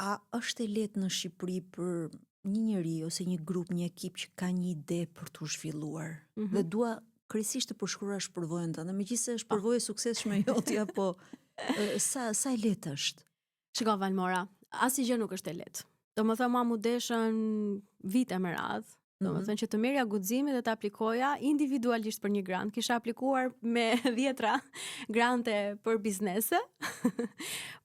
A është e lehtë në Shqipëri për një njeri ose një grup, një ekip që ka një ide për t'u zhvilluar? Dhe dua kryesisht të përshkruash përvojën tënde, megjithëse është përvojë e suksesshme jotja, po sa e lehtë është? Shiko Valmora, asgjë nuk është e lehtë. Domethënë mua mu deshën vite me radhë. Domethënë që të merja guximin dhe të aplikoja individualisht për një grant. Kisha aplikuar me 10 grante për biznese,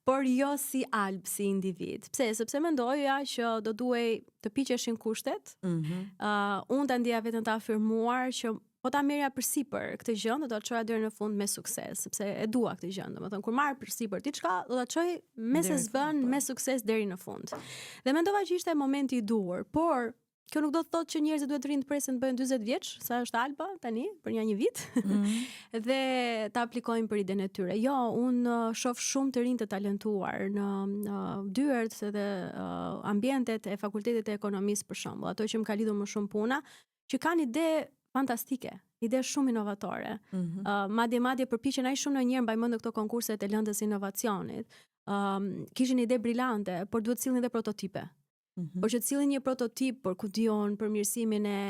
por jo si alb, si individ. Pse? Sepse mendoja që do duhej të piqeshin kushtet, unë ta ndjeja veten të afirmuar që po ta merja përsipër këtë gjë, do ta çoja deri në fund me sukses, sepse e dua këtë gjë. Domethënë kur marr përsipër diçka, do ta çoj me sezvën, me sukses deri në fund. Dhe mendova që ishte momenti i duhur, por kjo nuk do të thotë që njerëzit duhet të rinë të presin të bëjnë 40 vjeç, sa është alba tani për një vit, dhe të aplikojnë për idenë e tyre. Jo, unë shoh shumë të rinj të talentuar në dyert dhe ambientet e fakultetit të ekonomisë për shembull, ato që më ka lidhur më shumë puna, që kanë ide fantastike, ide shumë inovatore. Madje përpiqen aq shumë ndonjëherë mbaj mend në këto konkurset e lëndës inovacionit. Kishin ide brillante, por duhet sillnin dhe prototipe. Por që të sillin një prototip për ku dion përmirësimin e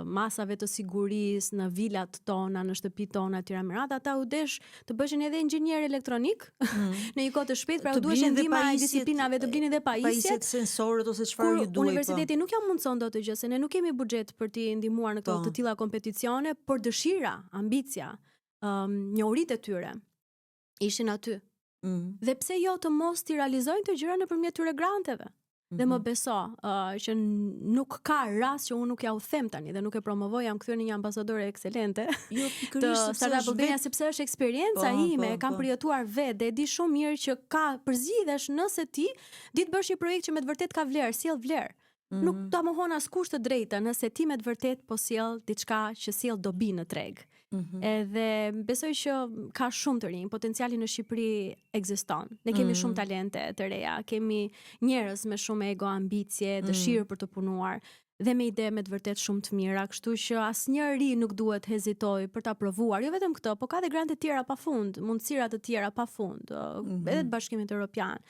masave të sigurisë në vilat tona, në shtëpitë tona etj. Ata u desh të bëshin edhe inxhinier elektronik në një kohë të shpejtë, pra u duhej ndihma e disiplinave, të blinin edhe pajisjet, sensorët ose çfarë ju duhet. Universiteti nuk ja mundson dot të gjë, se ne nuk kemi buxhet për t'i ndihmuar në këto të tilla kompeticione, por dëshira, ambicia, njohuritë e tyre ishin aty. Dhe pse jo të mos t'i realizojnë të gjëra nëpërmjet tyre granteve? Dhe më beso që nuk ka rast që unë nuk ja u them tani dhe nuk e promovoj, jam kthyer në një ambasadore ekselente të Startup Albania, sepse është eksperienca ime, kam përjetuar vetë dhe e di shumë mirë që ka përzgjidhesh nëse ti ditë bësh një projekt që me të vërtet ka vlerë, sjell vlerë. Nuk ta mohon askush të drejtën nëse ti me të vërtet po sjell diçka që sjell dobi në treg. Edhe besoj që ka shumë të rinj, potenciali në Shqipëri ekziston. Ne kemi shumë talente të reja, kemi njerëz me shumë ego, ambicie, dëshirë për të punuar dhe me ide me të vërtet shumë të mira, kështu që asnjëri nuk duhet hezitoj për ta provuar. Jo vetëm këtë, po ka dhe grante tjera pafund, mundësira të tjera pafund, edhe të Bashkimit Evropian,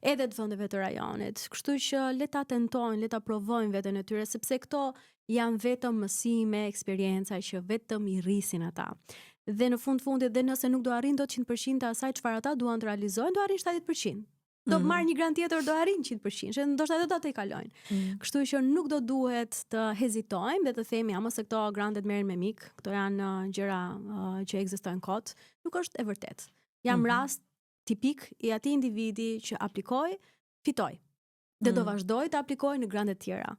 edhe të vendeve të rajonit. Kështu që le ta tentojnë, le ta provojnë veten e tyre, sepse këto janë vetëm mësime, eksperjenca që vetëm i rrisin ata. Dhe në fundit, dhe nëse nuk do arrin dot 100% të asaj çfarë ata duan të realizojnë, do arrin 70%. Do marr një grant tjetër, do arrin 100%, që ndoshta edhe do të kalojnë. Kështu që nuk do duhet të hezitojmë dhe të themi mos se këto grantet merren me mik, këto janë gjëra që ekzistojnë kot, nuk është e vërtetë. Jam rast tipik i atij individi që aplikoi, fitoi. Dhe do vazhdoj të aplikoj në grandet tjera.